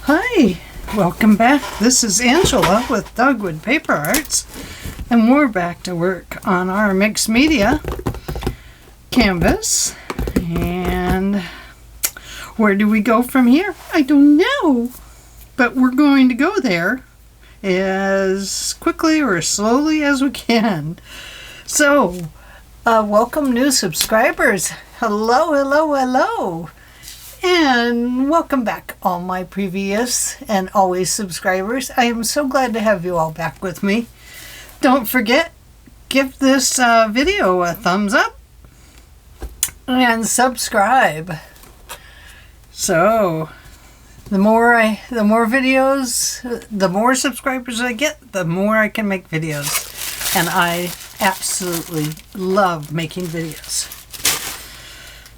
Hi, welcome back. This is Angela with Dogwood Paper Arts, and we're back to work on our mixed media canvas. And where do we go from here? I don't know, but we're going to go there as quickly or as slowly as we can. So, welcome new subscribers. Hello, hello, hello. And welcome back, all my previous and always subscribers. I am so glad to have you all back with me. Don't forget, give this video a thumbs up and subscribe. So, the more videos, the more subscribers I get, the more I can make videos. And I absolutely love making videos.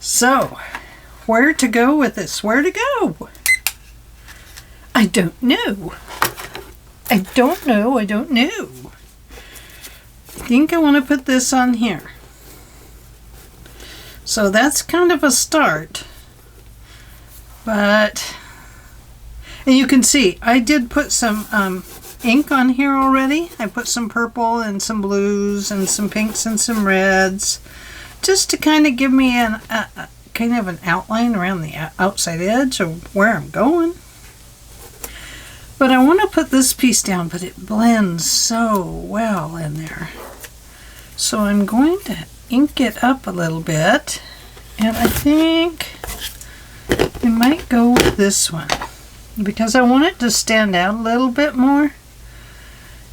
So, where to go with this? Where to go? I don't know. I don't know. I think I want to put this on here. So that's kind of a start. But, and you can see, I did put some ink on here already. I put some purple and some blues and some pinks and some reds, just to kind of give me kind of an outline around the outside edge of where I'm going. But I want to put this piece down, but it blends so well in there. So I'm going to ink it up a little bit, and I think I might go with this one because I want it to stand out a little bit more.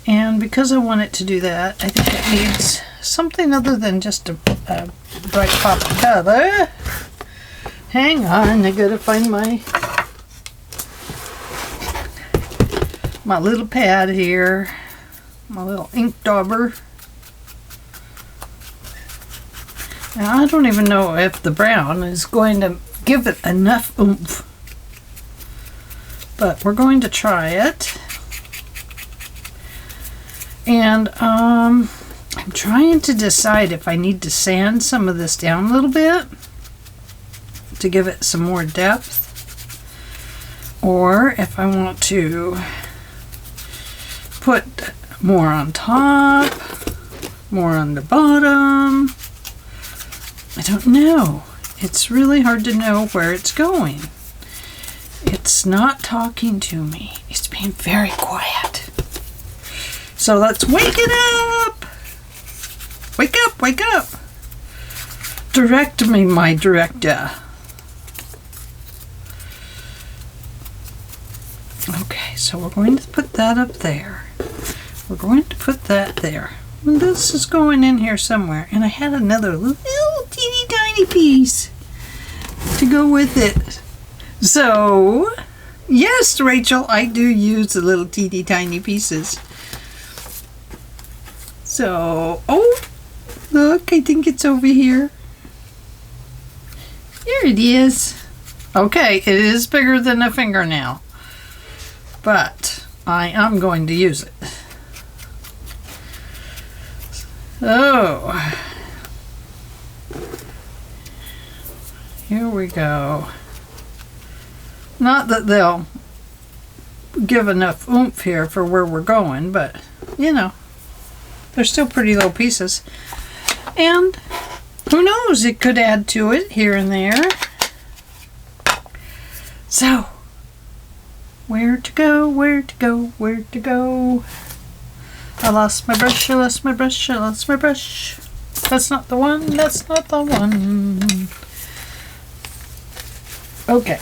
And because I want it to do that, I think it needs something other than just a bright pop of color. Hang on, I gotta find my little pad here, my little ink dauber. Now I don't even know if the brown is going to give it enough oomph, but we're going to try it. And I'm trying to decide if I need to sand some of this down a little bit to give it some more depth, or if I want to put more on top, more on the bottom. I don't know. It's really hard to know where it's going. It's not talking to me. It's being very quiet. So let's wake it up. Wake up, wake up. Direct me, my director. Okay, so we're going to put that up there. We're going to put that there. And this is going in here somewhere. And I had another little teeny tiny piece to go with it. So, yes, Rachel, I do use the little teeny tiny pieces. So, oh, look, I think it's over here. There it is. Okay, it is bigger than a fingernail, but I am going to use it. Oh, here we go. Not that they'll give enough oomph here for where we're going, but you know, they're still pretty little pieces. And who knows, it could add to it here and there. So, where to go, where to go, where to go? I lost my brush, I lost my brush, I lost my brush. That's not the one, that's not the one. Okay.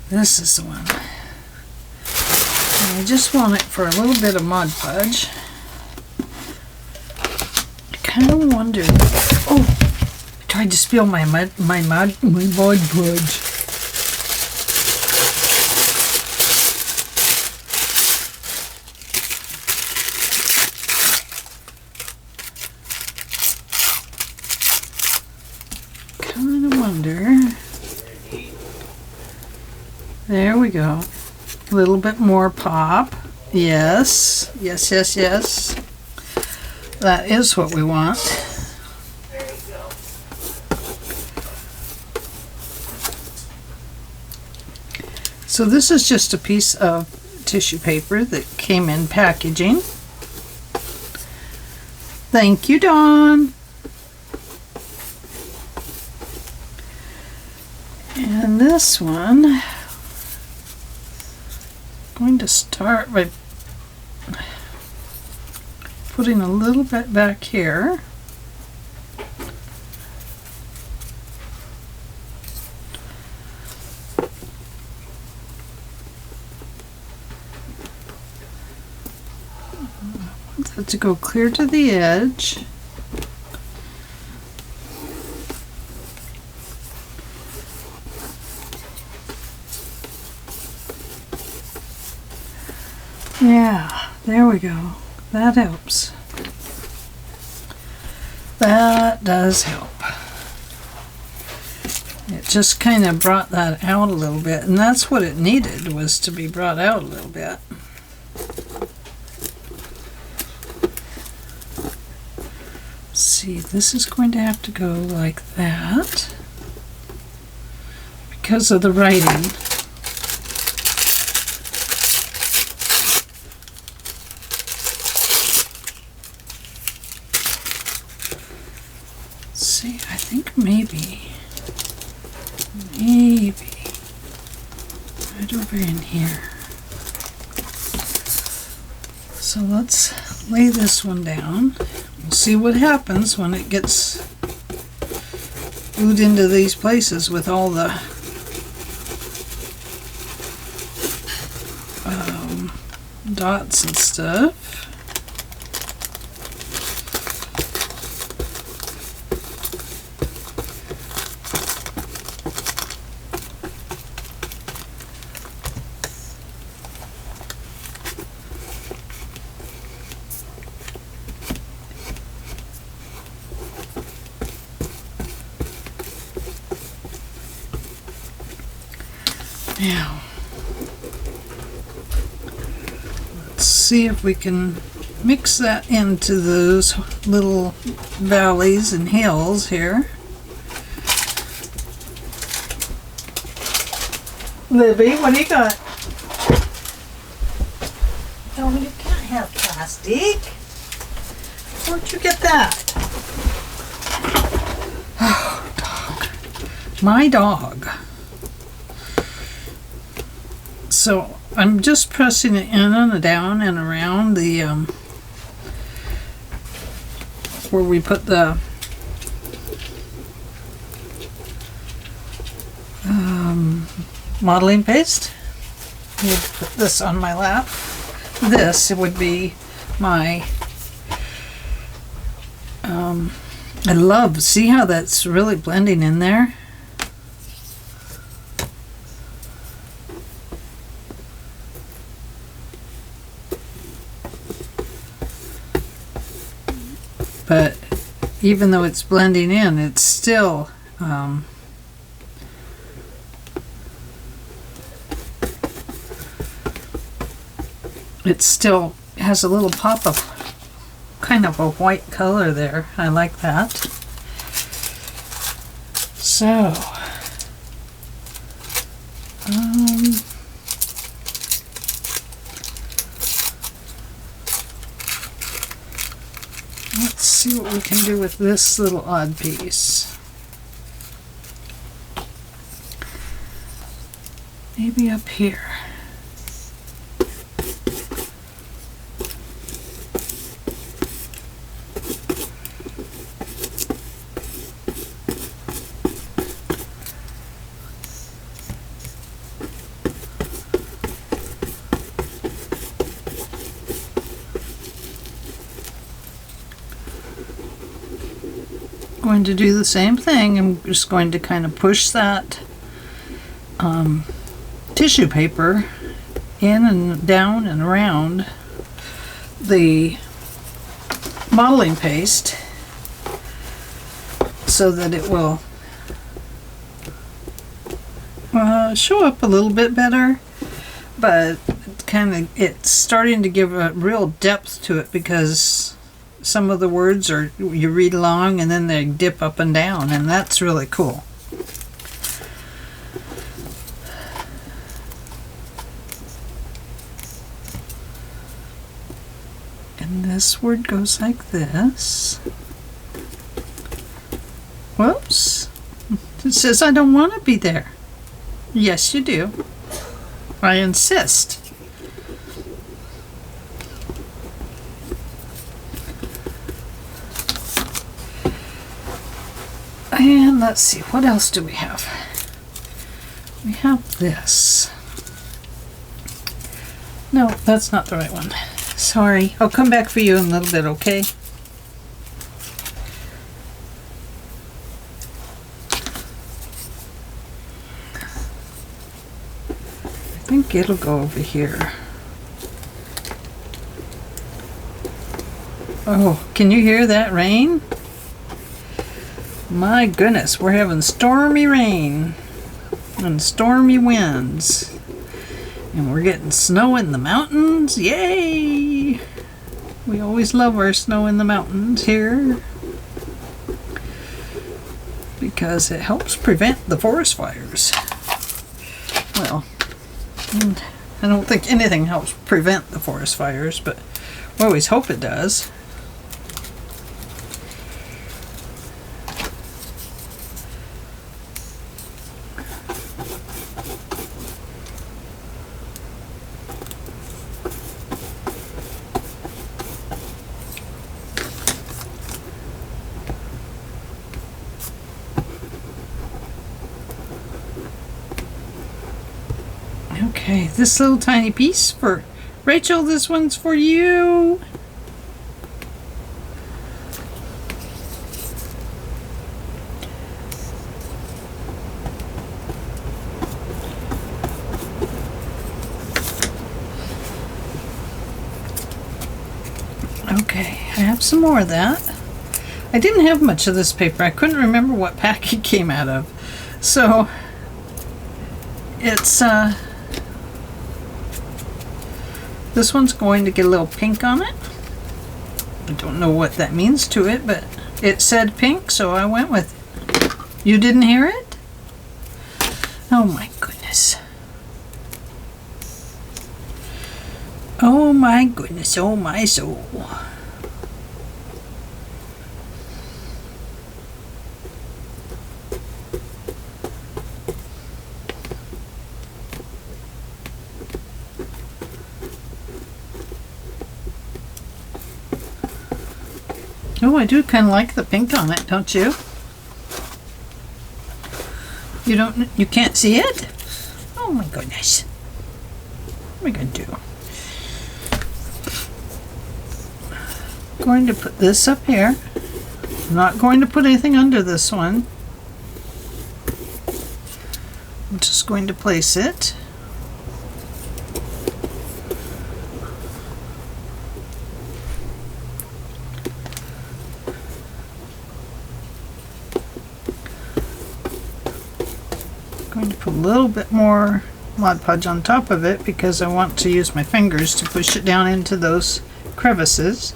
This is the one. And I just want it for a little bit of Mod Podge. I kind of wonder. Oh, I tried to spill my Mod Podge. Kind of wonder. There we go. A little bit more pop. Yes. Yes, yes, yes. That is what we want. So this is just a piece of tissue paper that came in packaging. Thank you, Dawn. And this one, I'm going to start by putting a little bit back here. I want that to go clear to the edge. Yeah, there we go. That helps. That does help. It just kind of brought that out a little bit, and that's what it needed, was to be brought out a little bit. See, this is going to have to go like that because of the writing. See, I think maybe right over in here. So let's lay this one down. We'll see what happens when it gets glued into these places with all the dots and stuff. Now, let's see if we can mix that into those little valleys and hills here. Libby, what do you got? Oh, you can't have plastic. Where'd you get that? Oh, dog. My dog. So I'm just pressing it in and down and around the where we put the modeling paste. I need to put this on my lap. This would be my I love, see how that's really blending in there? But even though it's blending in, it's still has a little pop of kind of a white color there. I like that. So let's see what we can do with this little odd piece. Maybe up here. Going to do the same thing. I'm just going to kind of push that tissue paper in and down and around the modeling paste so that it will show up a little bit better, but it's starting to give a real depth to it because some of the words are, you read along and then they dip up and down, and that's really cool. And this word goes like this. Whoops. It says I don't want to be there. Yes, you do. I insist. And let's see, what else do we have? We have this. No, that's not the right one. Sorry. I'll come back for you in a little bit, okay? I think it'll go over here. Oh, can you hear that rain? My goodness, we're having stormy rain and stormy winds. And we're getting snow in the mountains. Yay! We always love our snow in the mountains here because it helps prevent the forest fires. Well, I don't think anything helps prevent the forest fires, but we always hope it does. Okay, this little tiny piece for Rachel, this one's for you. Okay, I have some more of that. I didn't have much of this paper. I couldn't remember what pack it came out of. So, it's, this one's going to get a little pink on it. I don't know what that means to it, but it said pink, so I went with it. You didn't hear it? Oh my goodness. Oh my goodness, oh my soul. Oh, I do kind of like the pink on it, don't you? You can't see it? Oh my goodness. What am I going to do? I'm going to put this up here. I'm not going to put anything under this one. I'm just going to place it. Going to put a little bit more Mod Podge on top of it because I want to use my fingers to push it down into those crevices.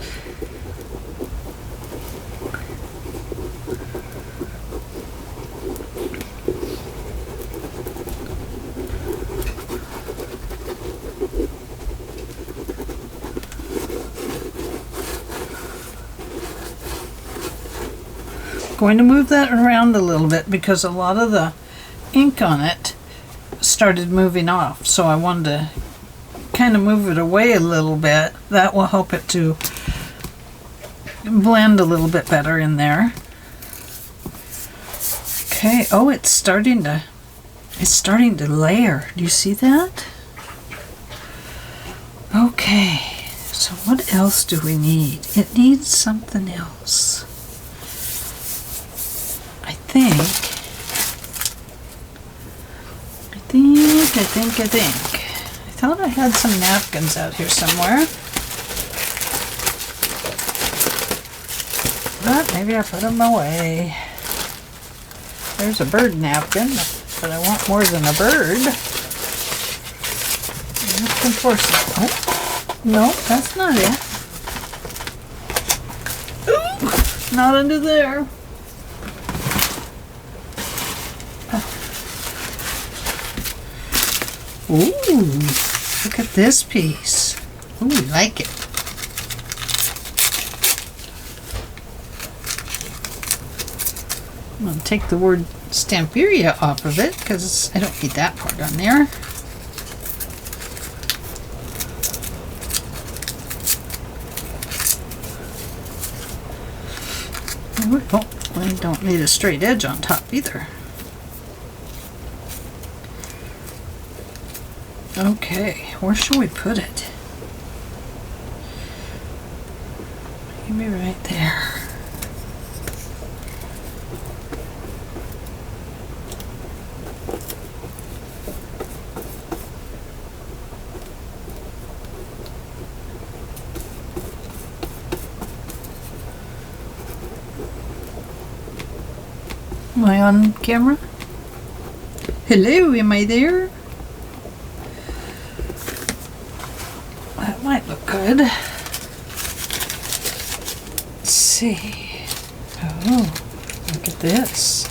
Going to move that around a little bit because a lot of the ink on it started moving off, so I wanted to kind of move it away a little bit. That will help it to blend a little bit better in there. Okay, oh, it's starting to layer. Do you see that? Okay, so what else do we need? It needs something else. I think. I thought I had some napkins out here somewhere. But maybe I put them away. There's a bird napkin, but I want more than a bird. Napkin for some. Oh, no, that's not it. Ooh, not under there. Ooh, look at this piece. Ooh, we like it. I'm going to take the word Stamperia off of it because I don't need that part on there. Oh, I don't need a straight edge on top either. Okay, where shall we put it? Maybe right there. Am I on camera? Hello, am I there? That might look good. Let's see. Oh, look at this.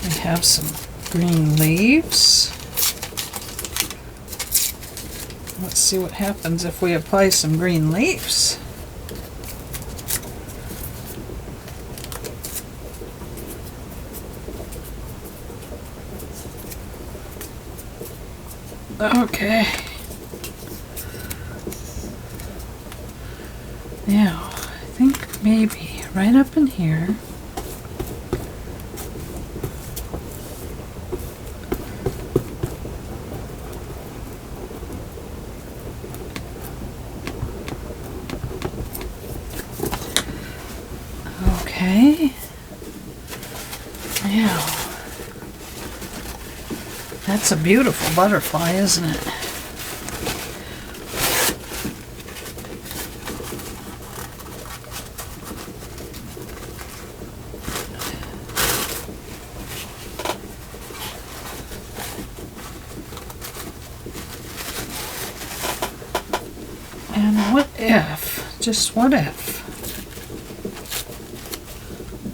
We have some green leaves. Let's see what happens if we apply some green leaves. Okay. Now, I think maybe right up in here. Okay. Now, that's a beautiful butterfly, isn't it? And what if, just what if,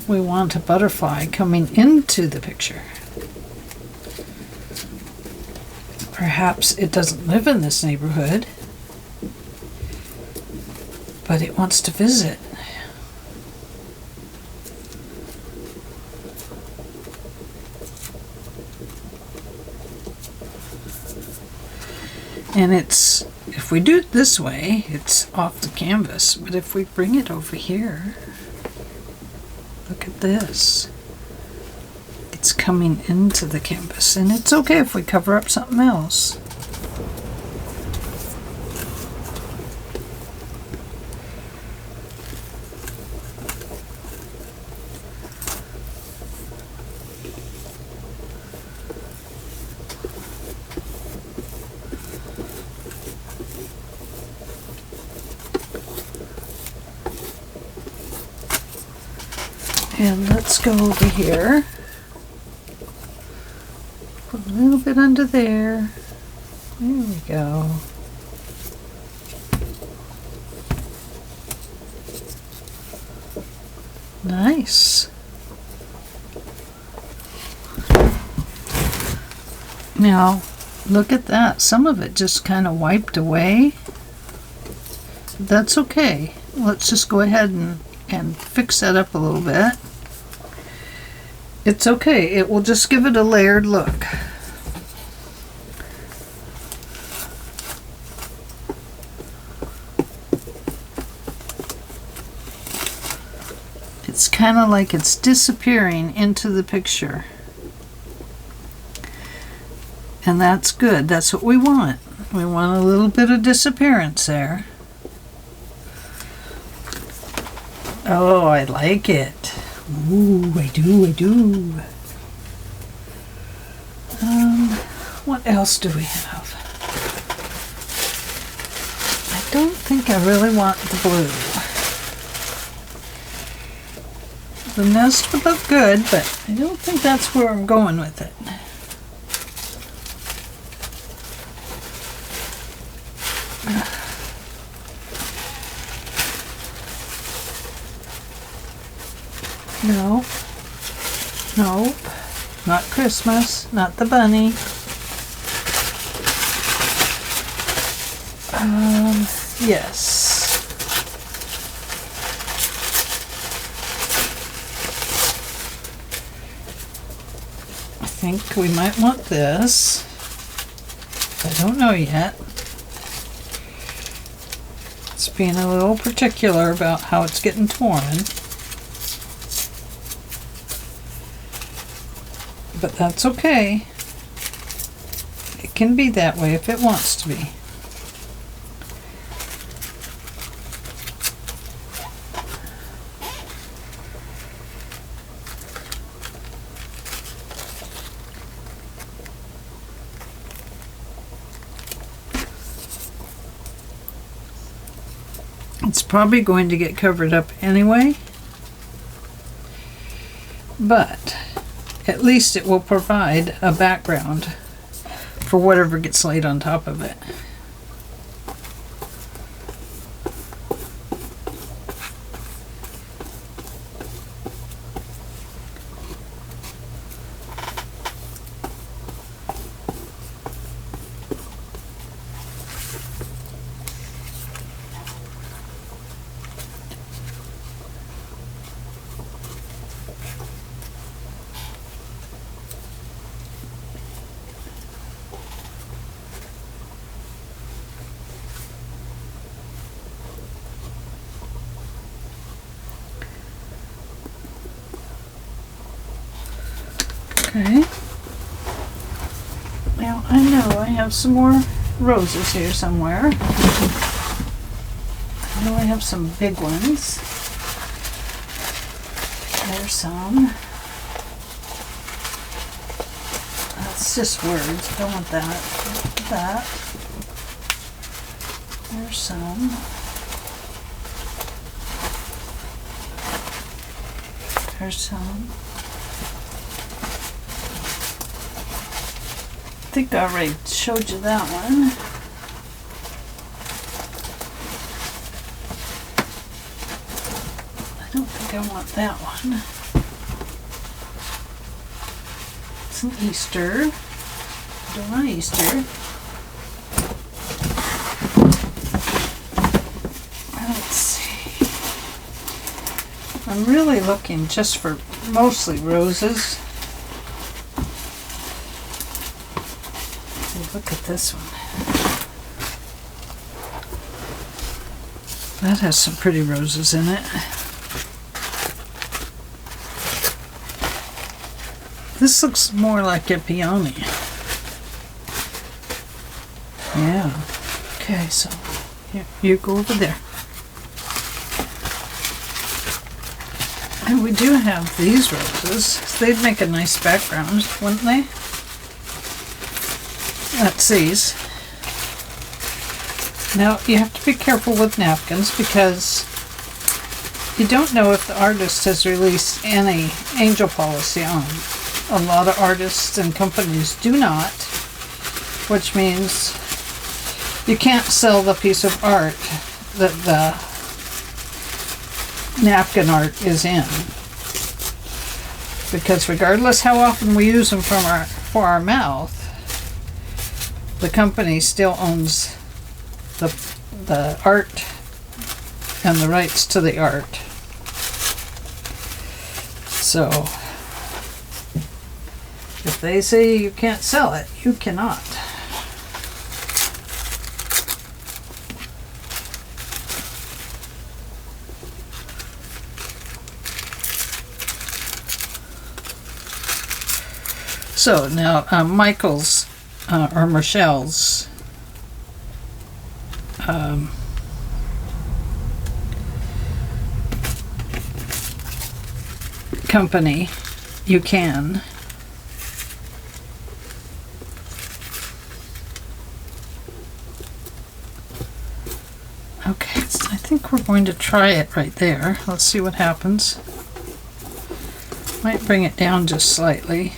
we want a butterfly coming into the picture? Perhaps it doesn't live in this neighborhood, but it wants to visit. And it's, if we do it this way, it's off the canvas, but if we bring it over here, look at this. It's coming into the canvas, and it's okay if we cover up something else. And let's go over here. Put a little bit under there. There we go. Nice. Now, look at that. Some of it just kind of wiped away. That's okay. Let's just go ahead and fix that up a little bit. It's okay. It will just give it a layered look. It's kind of like it's disappearing into the picture. And that's good. That's what we want. We want a little bit of disappearance there. Oh, I like it. Ooh, I do. What else do we have? I don't think I really want the blue. The nest would look good, but I don't think that's where I'm going with it. No. Nope. Not Christmas. Not the bunny. Yes. I think we might want this. I don't know yet. It's being a little particular about how it's getting torn. But that's okay. It can be that way if it wants to be. It's probably going to get covered up anyway, but at least it will provide a background for whatever gets laid on top of it. Okay. Now I know I have some more roses here somewhere. I know I have some big ones. There's some. That's just words. I don't want that. That. There's some. There's some. I think I already showed you that one. I don't think I want that one. It's an Easter. I don't want Easter. Let's see. I'm really looking just for mostly roses. Look at this one. That has some pretty roses in it. This looks more like a peony. Yeah. Okay, so here, you go over there. And we do have these roses. They'd make a nice background, wouldn't they? That's these. Now you have to be careful with napkins because you don't know if the artist has released any angel policy on them. A lot of artists and companies do not, which means you can't sell the piece of art that the napkin art is in, because regardless how often we use them for our mouth, the company still owns the art and the rights to the art. So if they say you can't sell it, you cannot. So now Michael's or Michelle's company, you can. Okay, so I think we're going to try it right there. Let's see what happens. Might bring it down just slightly.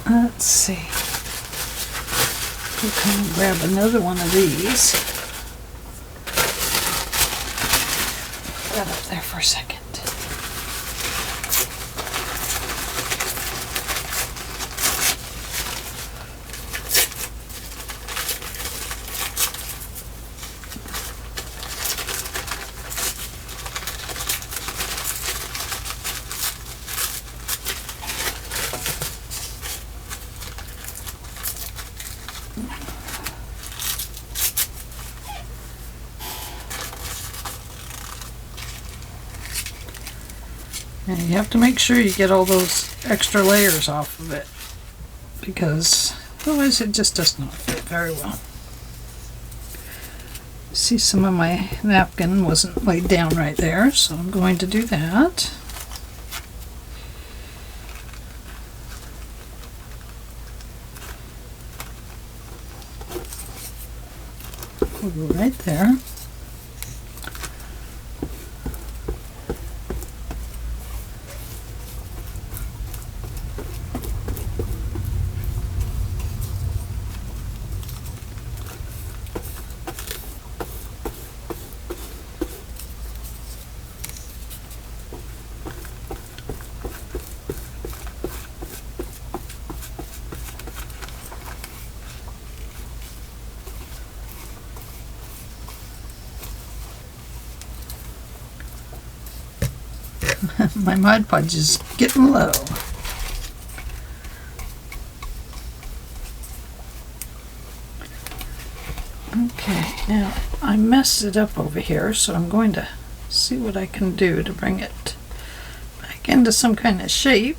Let's see. We'll come and grab another one of these. Put that up there for a second. And you have to make sure you get all those extra layers off of it, because otherwise it just does not fit very well. See, some of my napkin wasn't laid down right there, so I'm going to do that. We'll go right there. My Mod Podge is getting low. Okay, now I messed it up over here, so I'm going to see what I can do to bring it back into some kind of shape.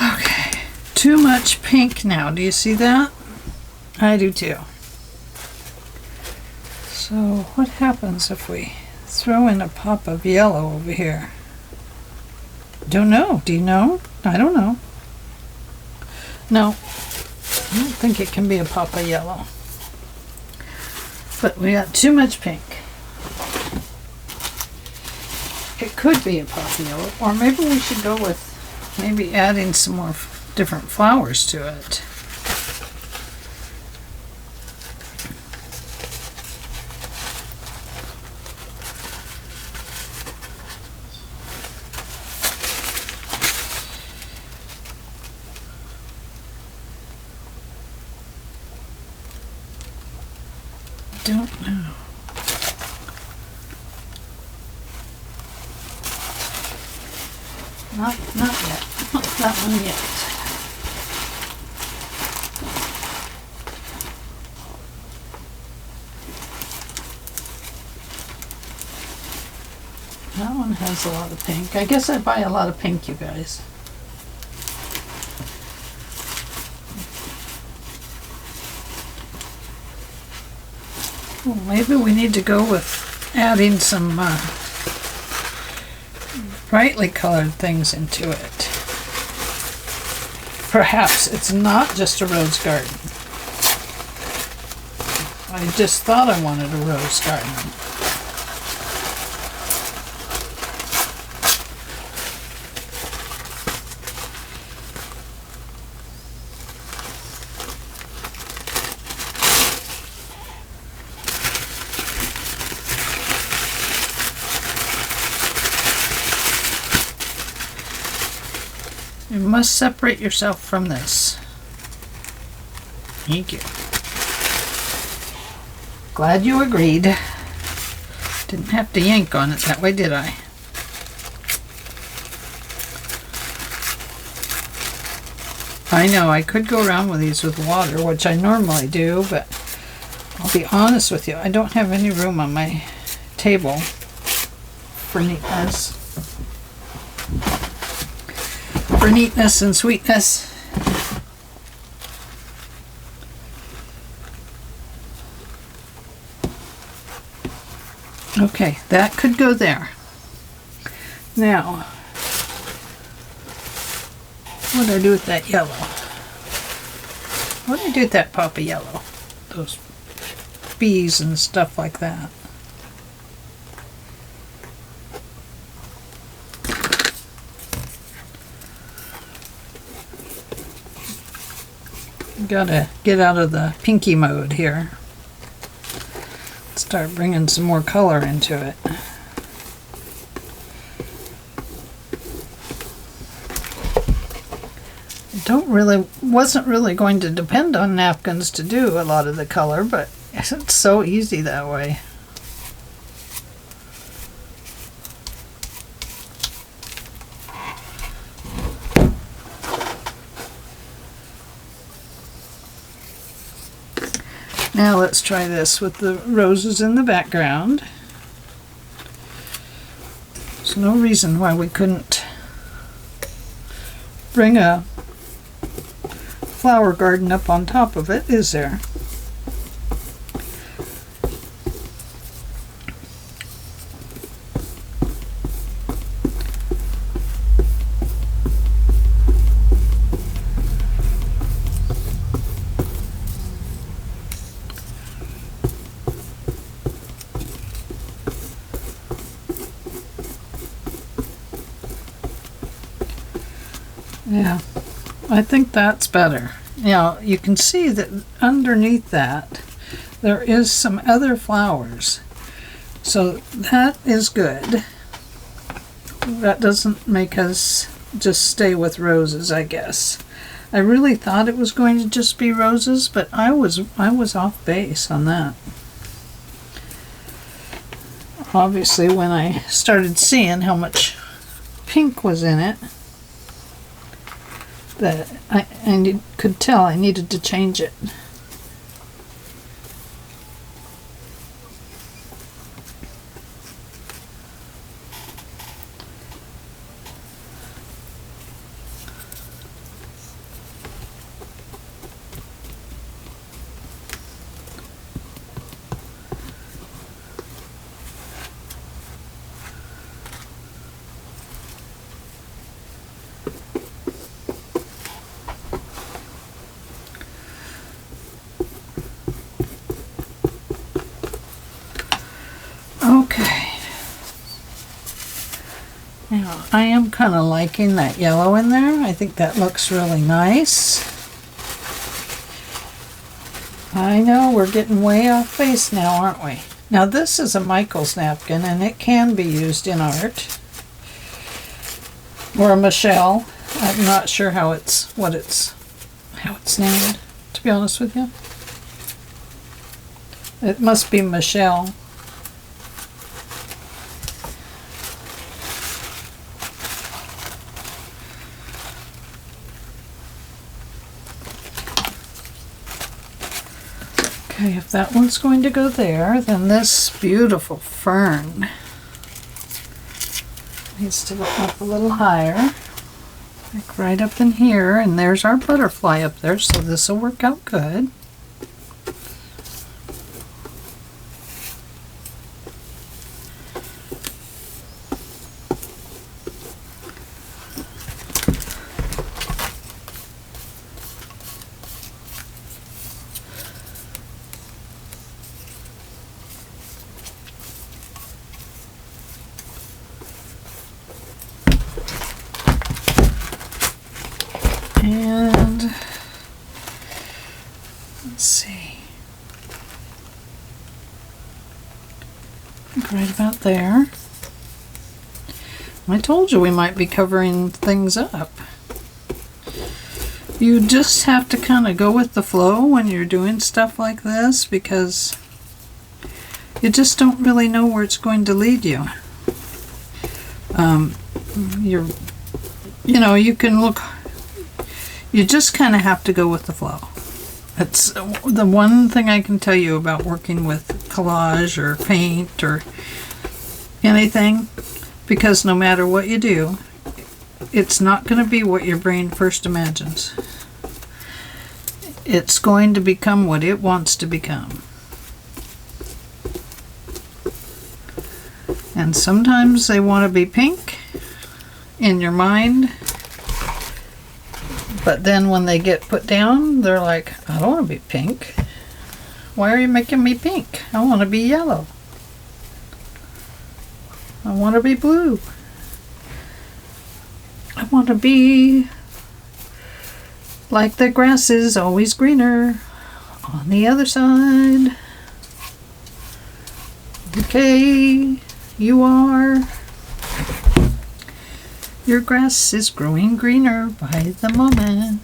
Okay, too much pink now. Do you see that? I do too. So what happens if we throw in a pop of yellow over here? Don't know. Do you know? I don't know. No, I don't think it can be a pop of yellow. But we got too much pink. It could be a pop of yellow, or maybe we should go with maybe adding some more different flowers to it. Don't know. Not yet. Not that one yet. That one has a lot of pink. I guess I buy a lot of pink, you guys. Well, maybe we need to go with adding some brightly colored things into it. Perhaps it's not just a rose garden. I just thought I wanted a rose garden. You must separate yourself from this. Thank you. Glad you agreed. Didn't have to yank on it that way, did I? I know, I could go around with these with water, which I normally do, but I'll be honest with you, I don't have any room on my table for neatness. For neatness and sweetness. Okay, that could go there. Now, what do I do with that yellow? What do I do with that pop of yellow? Those bees and stuff like that. Gotta get out of the pinky mode here. Start bringing some more color into it. Wasn't really going to depend on napkins to do a lot of the color, but it's so easy that way. Now let's try this with the roses in the background. There's no reason why we couldn't bring a flower garden up on top of it, is there? Yeah, I think that's better. Now you can see that underneath that there is some other flowers, so that is good. That doesn't make us just stay with roses, I guess. I really thought it was going to just be roses, but I was off base on that. Obviously, when I started seeing how much pink was in it, that I could tell I needed to change it. Okay. Now, I am kind of liking that yellow in there. I think that looks really nice. I know we're getting way off base now, aren't we? Now, this is a Michael's napkin, and it can be used in art. Or a Michelle. I'm not sure how it's named, to be honest with you. It must be Michelle. Okay, if that one's going to go there, then this beautiful fern needs to look up a little higher. Like right up in here, and there's our butterfly up there, so this will work out good. And let's see, right about there. I told you we might be covering things up. You just have to kind of go with the flow when you're doing stuff like this, because you just don't really know where it's going to lead you. You can look. You just kind of have to go with the flow. It's the one thing I can tell you about working with collage or paint or anything, because no matter what you do, it's not going to be what your brain first imagines. It's going to become what it wants to become. And sometimes they want to be pink in your mind. But then when they get put down, they're like, I don't want to be pink. Why are you making me pink? I want to be yellow. I want to be blue. I want to be Like the grass is always greener on the other side. Okay, you are. Your grass is growing greener by the moment.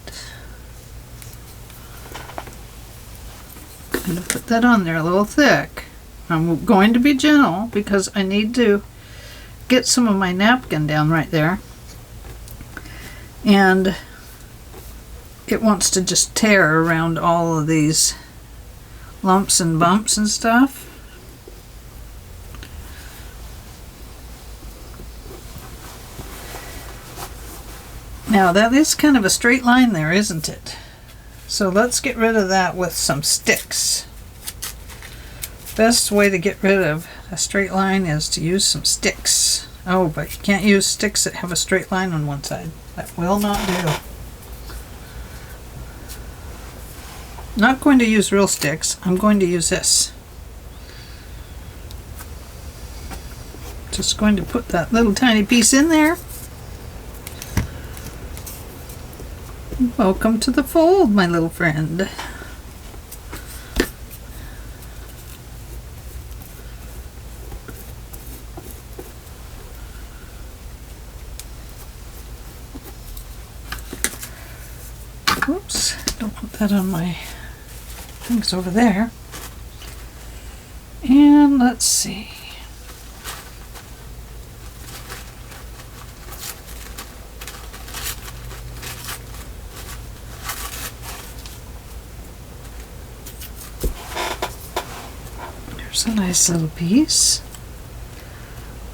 I'm going to put that on there a little thick. I'm going to be gentle because I need to get some of my napkin down right there. And it wants to just tear around all of these lumps and bumps and stuff. Now that is kind of a straight line there, isn't it? So let's get rid of that with some sticks. Best way to get rid of a straight line is to use some sticks. Oh, but you can't use sticks that have a straight line on one side. That will not do. Not going to use real sticks. I'm going to use this. Just going to put that little tiny piece in there. Welcome to the fold, my little friend. Oops, don't want that on my things over there. And let's see. There's a nice little piece.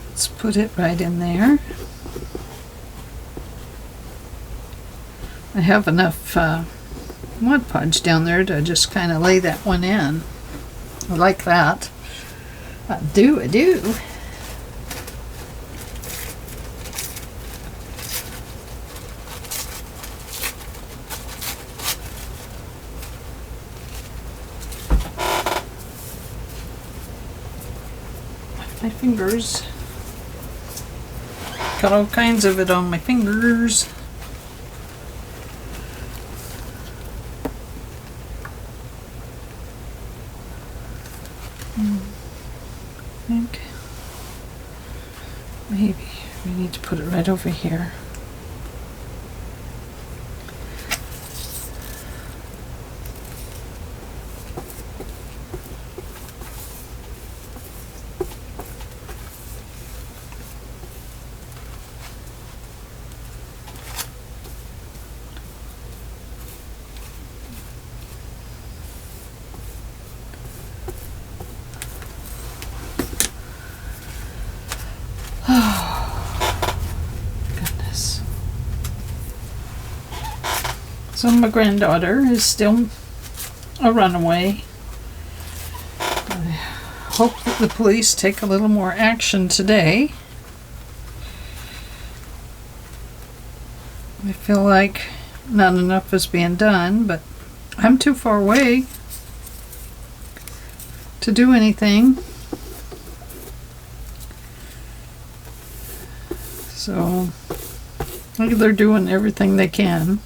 Let's put it right in there. I have enough Mod Podge down there to just kind of lay that one in. I like that. I do. My fingers. Got all kinds of it on my fingers. I think maybe we need to put it right over here. So my granddaughter is still a runaway. I hope that the police take a little more action today. I feel like not enough is being done, but I'm too far away to do anything. So they're doing everything they can.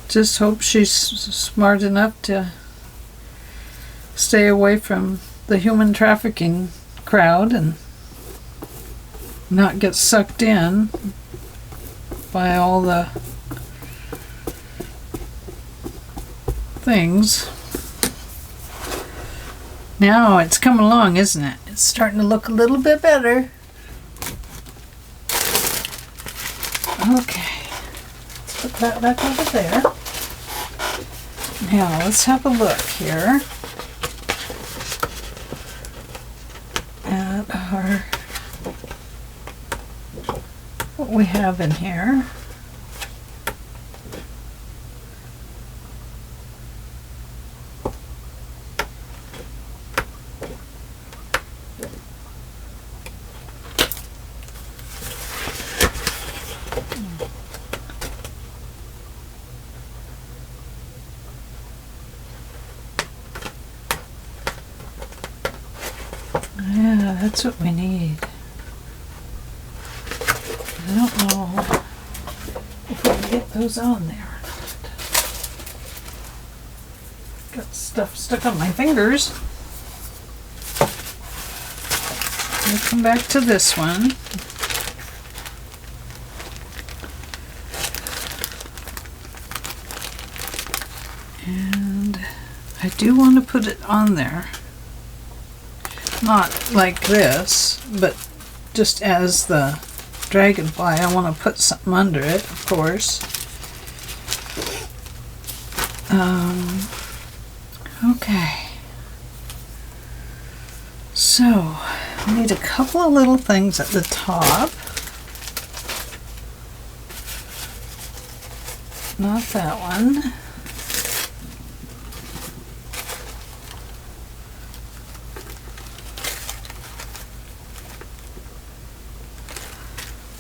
Just hope she's smart enough to stay away from the human trafficking crowd and not get sucked in by all the things. Now it's coming along, isn't it? It's starting to look a little bit better. Okay, let's put that back over there. Now let's have a look here at our what we have in here. Yeah, that's what we need. I don't know if we can get those on there or not. Got stuff stuck on my fingers. We'll come back to this one. And I do want to put it on there. Not like this, but just as the dragonfly. I want to put something under it, of course. Okay. So, we need a couple of little things at the top. Not that one.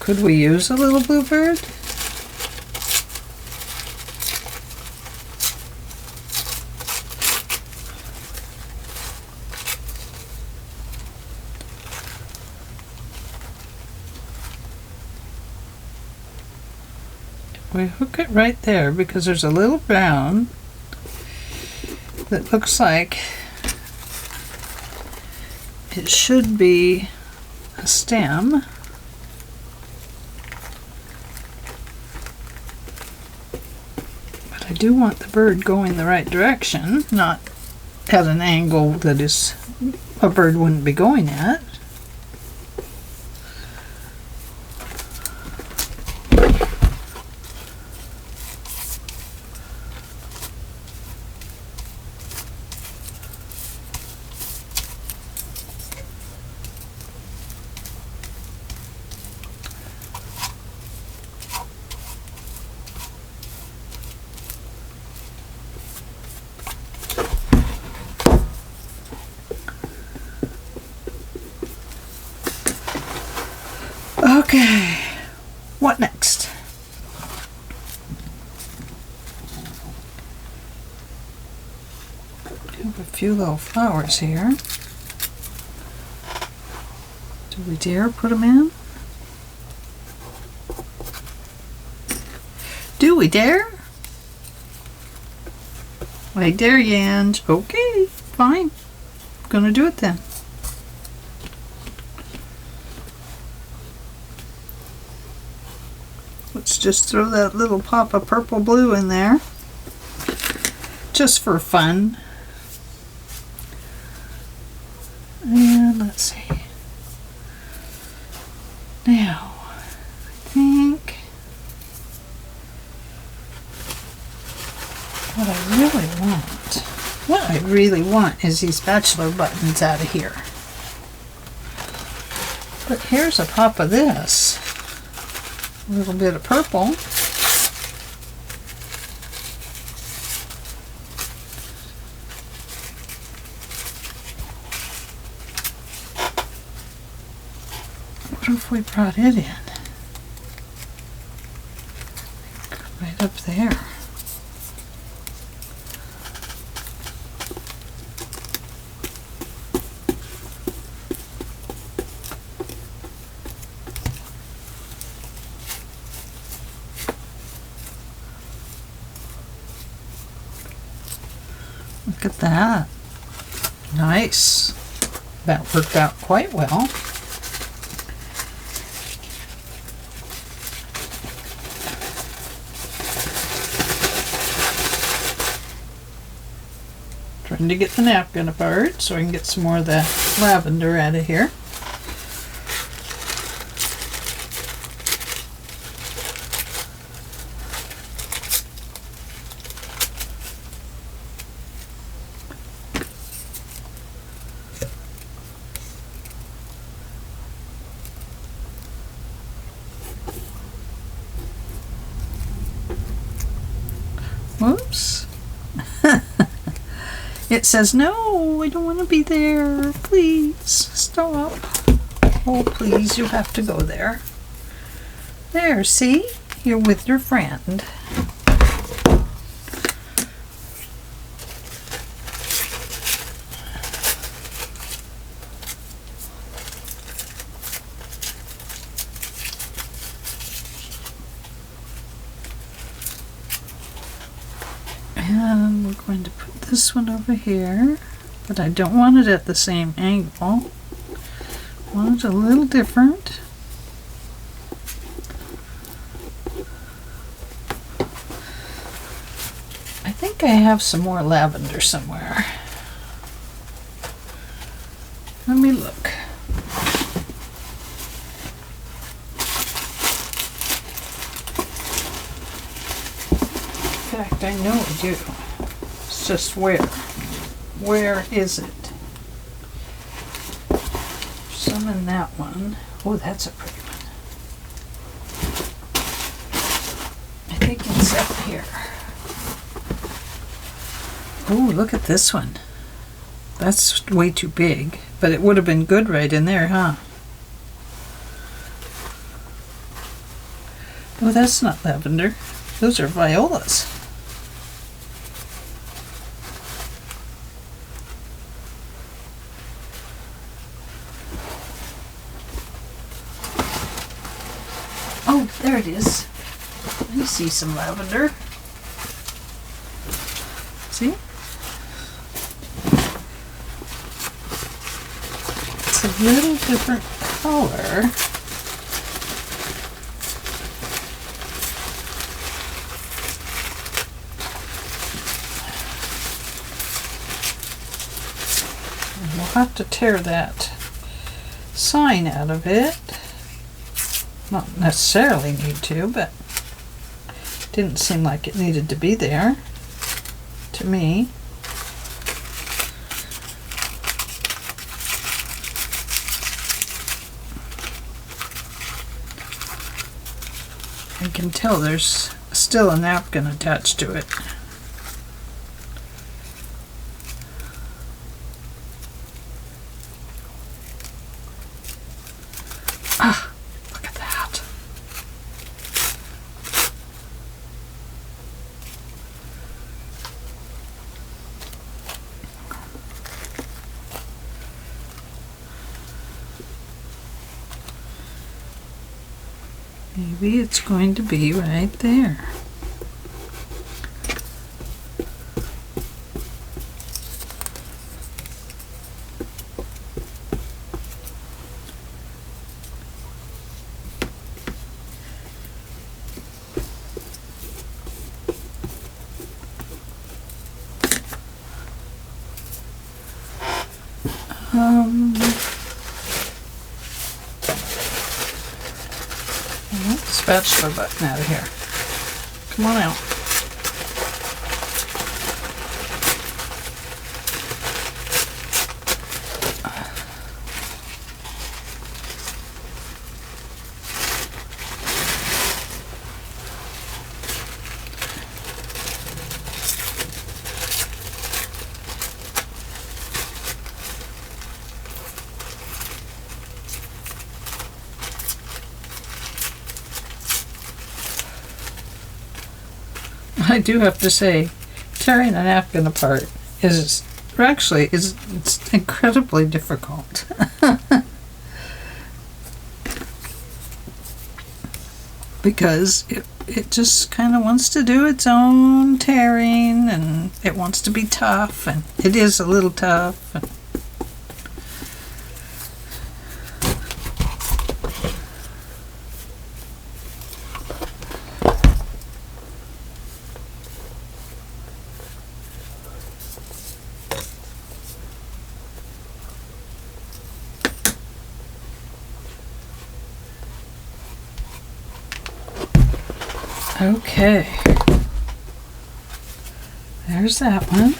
Could we use a little bluebird? We hook it right there because there's a little brown that looks like it should be a stem. But I do want the bird going the right direction, not at an angle that is a bird wouldn't be going at. Okay, what next? I have a few little flowers here. Do we dare put them in? Do we dare? I dare you, Ange. Okay, fine. I'm gonna do it then. Let's just throw that little pop of purple blue in there, just for fun. And let's see. Now, I think what I really want is these bachelor buttons out of here. But here's a pop of this. A little bit of purple. What if we brought it in? Right up there. Look at that. Nice. That worked out quite well. Trying to get the napkin apart so I can get some more of the lavender out of here. Whoops. It says, no, I don't want to be there. Please stop. Oh, please, you have to go there. There, see? You're with your friend. And we're going to put this one over here, but I don't want it at the same angle. I want it a little different. I think I have some more lavender somewhere. Let me look. In fact, I know I do. It's just where. Where is it? Some in that one. Oh, that's a pretty one. I think it's up here. Oh, look at this one. That's way too big, but it would have been good right in there, huh? Oh, that's not lavender. Those are violas. Oh, there it is. I see some lavender. See? It's a little different color. And we'll have to tear that sign out of it. Not necessarily need to, but didn't seem like it needed to be there to me. I can tell there's still a napkin attached to it. Ah, look at that. Maybe it's going to be right there. Spatula button out of here. Come on out. I do have to say, tearing a napkin apart is it's incredibly difficult. Because it just kind of wants to do its own tearing, and it wants to be tough, and it is a little tough. Okay, there's that one.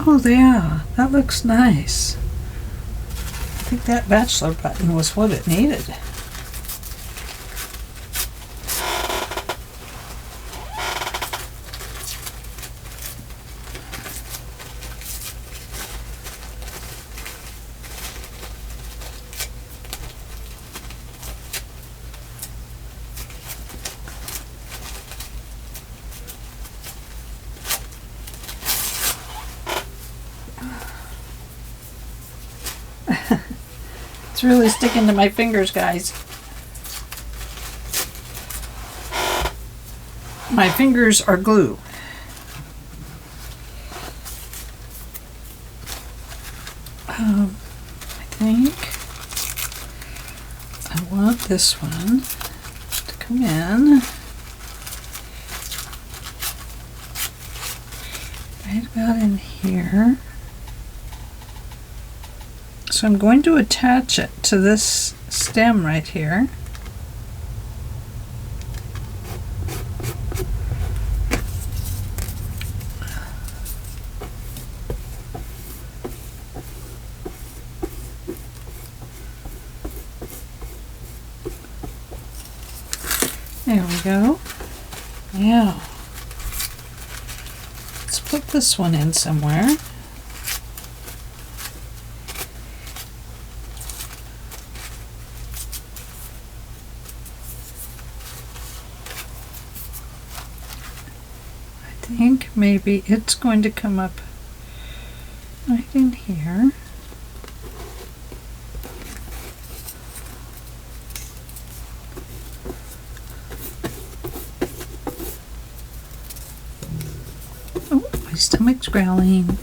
Oh yeah, that looks nice. I think that bachelor button was what it needed. It's really sticking to my fingers, guys. my fingers are glue. I think I want this one to come in right about in here. So I'm going to attach it to this stem right here. There we go. Now, let's put this one in somewhere. I think maybe it's going to come up right in here. Stomach's growling.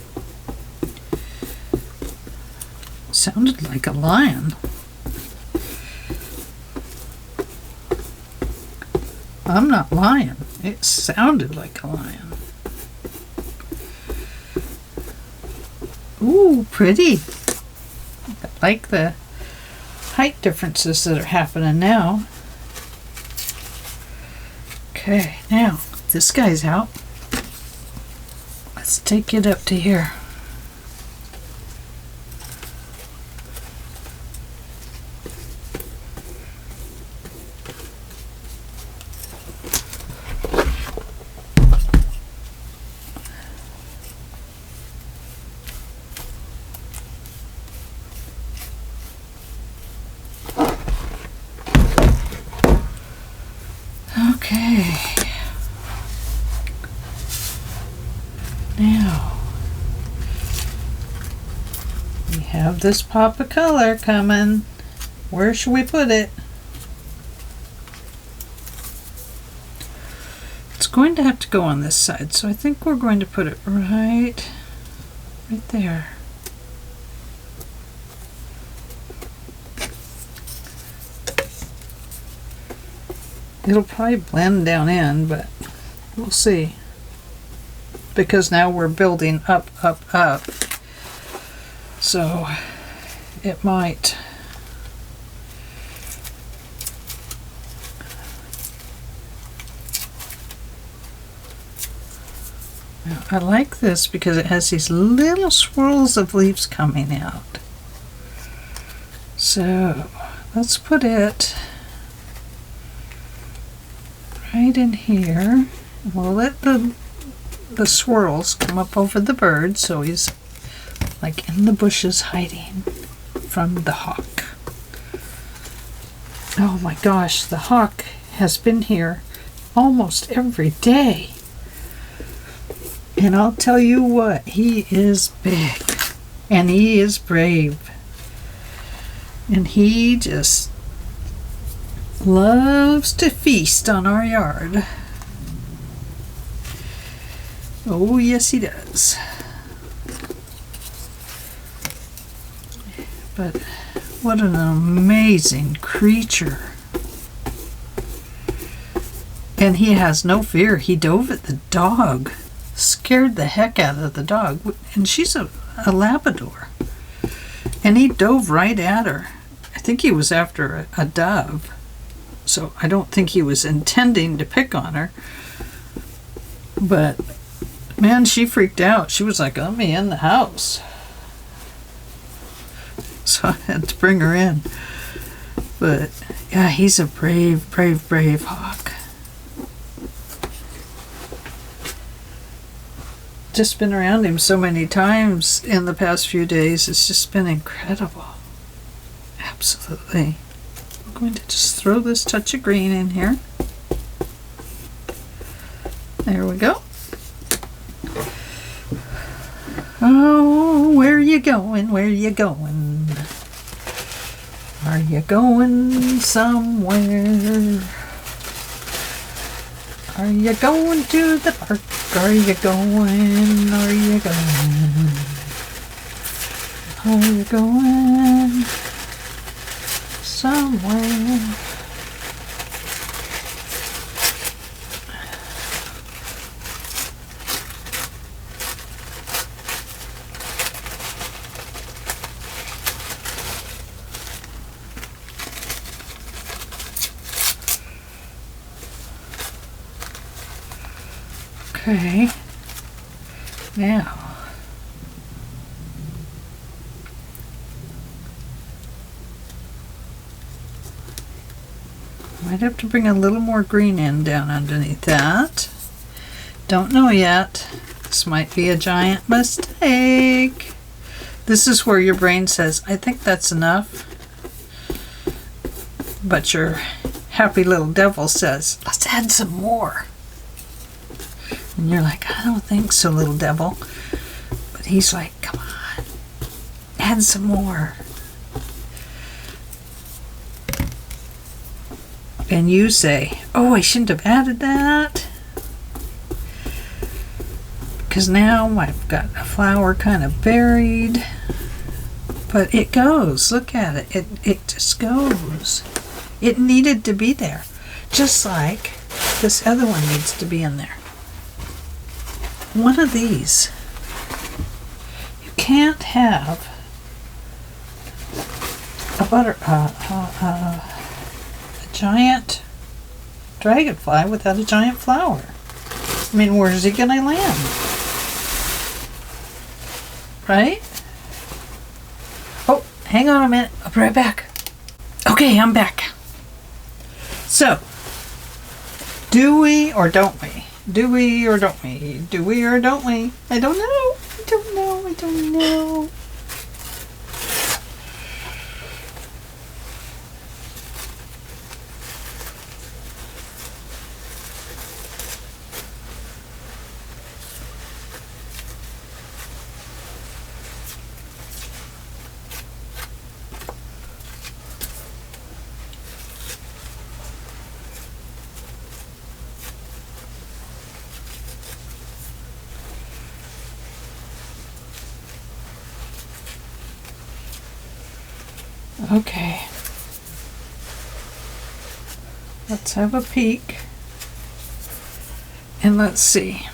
Sounded like a lion. I'm not lying. It sounded like a lion. Ooh, pretty. I like the height differences that are happening now. Okay, now this guy's out. Let's take it up to here. Okay. Now, we have this pop of color coming. Where should we put it? It's going to have to go on this side, so I think we're going to put it right there. It'll probably blend down in, but we'll see. Because now we're building up, up, up. So it might. Now, I like this because it has these little swirls of leaves coming out. So let's put it right in here. We'll let the swirls come up over the bird, so he's like in the bushes hiding from the hawk. Oh my gosh, the hawk has been here almost every day. And I'll tell you what, he is big and he is brave. And he just loves to feast on our yard. Oh, yes, he does. But what an amazing creature. And he has no fear. He dove at the dog. Scared the heck out of the dog. And she's a Labrador. And he dove right at her. I think he was after a dove. So I don't think he was intending to pick on her. But man, she freaked out. She was like, let me in the house. So I had to bring her in. But yeah, he's a brave, brave, brave hawk. Just been around him so many times in the past few days. It's just been incredible. Absolutely. I'm going to just throw this touch of green in here. There we go. Oh, where are you going? Where are you going? Are you going somewhere? Are you going to the park? Are you going? Are you going? Are you going somewhere? Okay, now might have to bring a little more green in down underneath that. Don't know yet. This might be a giant mistake. This is where your brain says, I think that's enough. But your happy little devil says, let's add some more. And you're like, I don't think so, little devil. But he's like, come on, add some more. And you say, oh, I shouldn't have added that. Because now I've got a flower kind of buried. But it goes, look at it. It just goes. It needed to be there. Just like this other one needs to be in there. One of these. You can't have a giant dragonfly without a giant flower. I mean, where's he gonna land? Right? Oh, hang on a minute. I'll be right back. Okay, I'm back. So, do we or don't we? Do we or don't we? Do we or don't we? I don't know. I don't know. I don't know. Okay, let's have a peek and let's see.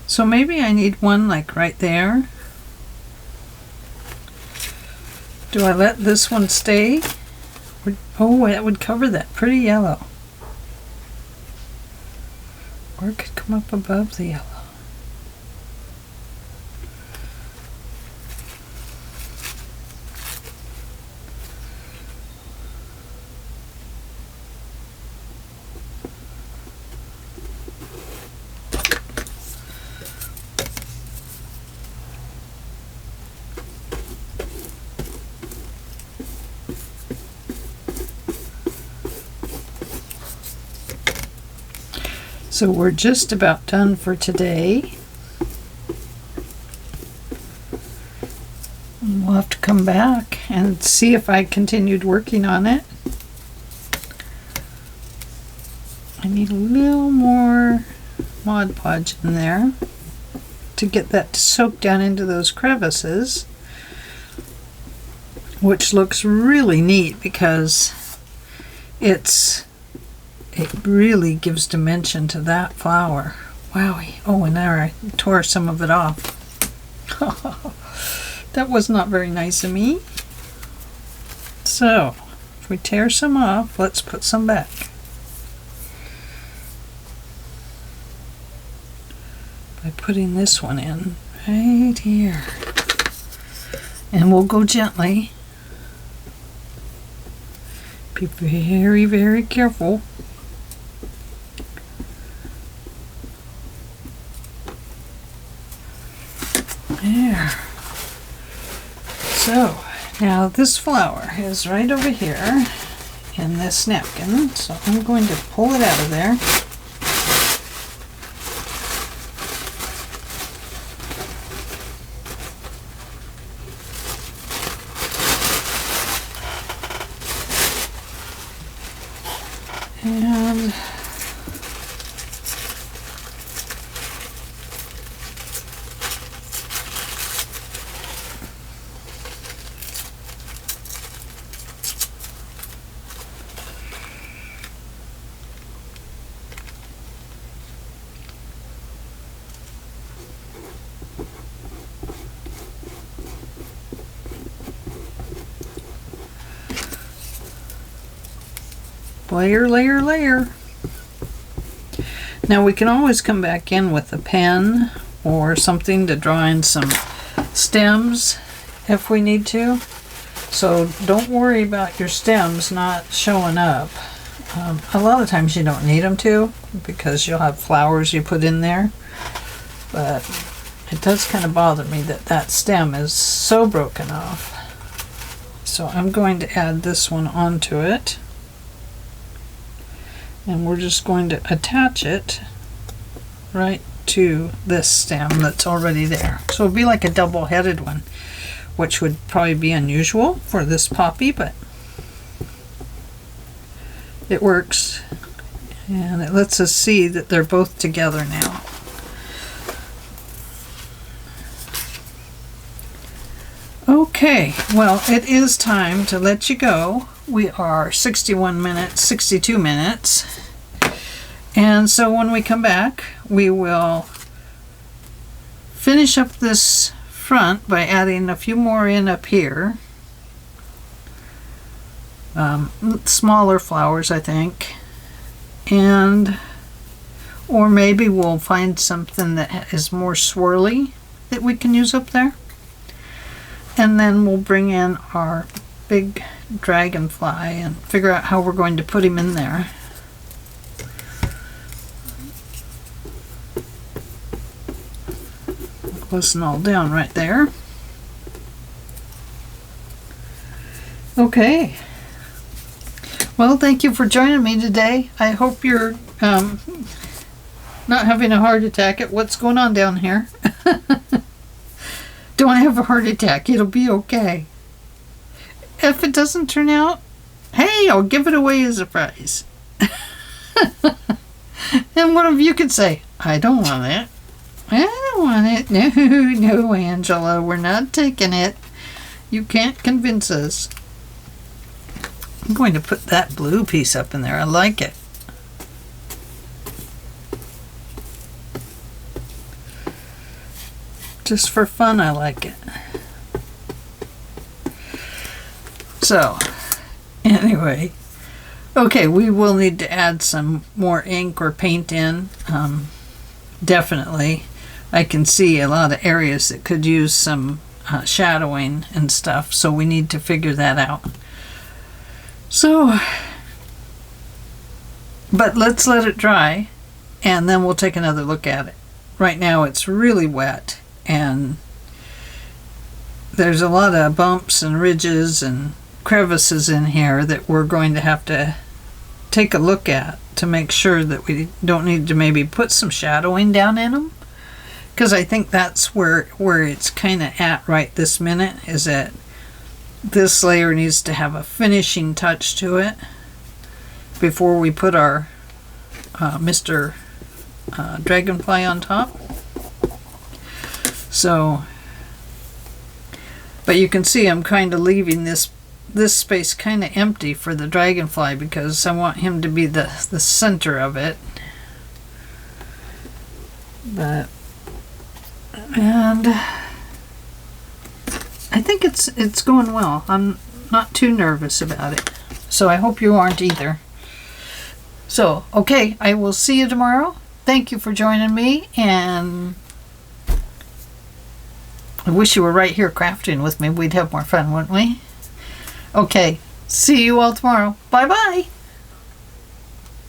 So maybe I need one like right there. Do I let this one stay? Oh, that would cover that pretty yellow. Or it could come up above the yellow. So we're just about done for today. We'll have to come back and see if I continued working on it. I need a little more Mod Podge in there to get that to soak down into those crevices, which looks really neat because it really gives dimension to that flower. Wowie. Oh, and there I tore some of it off. That was not very nice of me. So, if we tear some off, let's put some back. By putting this one in right here. And we'll go gently. Be very, very careful. There. So, now this flower is right over here in this napkin, so I'm going to pull it out of there. And layer, layer, layer. Now we can always come back in with a pen or something to draw in some stems if we need to. So don't worry about your stems not showing up. A lot of times you don't need them to because you'll have flowers you put in there. But it does kind of bother me that that stem is so broken off. So I'm going to add this one onto it. And we're just going to attach it right to this stem that's already there. So it'll be like a double-headed one, which would probably be unusual for this poppy, but it works. And it lets us see that they're both together now. Okay, well, it is time to let you go. We are 62 minutes. And so when we come back, we will finish up this front by adding a few more in up here. Smaller flowers, I think. Or maybe we'll find something that is more swirly that we can use up there. And then we'll bring in our big dragonfly and figure out how we're going to put him in there. Listen all down right there. Okay. Well, thank you for joining me today. I hope you're not having a heart attack at what's going on down here. Don't have a heart attack. It'll be okay. If it doesn't turn out, hey, I'll give it away as a prize. And one of you could say, I don't want it. I don't want it. No, Angela, we're not taking it. You can't convince us. I'm going to put that blue piece up in there. I like it. Just for fun, I like it. So, anyway, okay, we will need to add some more ink or paint in. Definitely. I can see a lot of areas that could use some shadowing and stuff, so we need to figure that out. So, but let's let it dry, and then we'll take another look at it. Right now it's really wet, and there's a lot of bumps and ridges and crevices in here that we're going to have to take a look at to make sure that we don't need to maybe put some shadowing down in them, because I think that's where it's kind of at right this minute, is that this layer needs to have a finishing touch to it before we put our Mr. Dragonfly on top. So, but you can see I'm kind of leaving this space kind of empty for the dragonfly because I want him to be the center of it. And I think it's going well. I'm not too nervous about it. So I hope you aren't either. So, okay, I will see you tomorrow. Thank you for joining me, and I wish you were right here crafting with me. We'd have more fun, wouldn't we? Okay, see you all tomorrow. Bye-bye.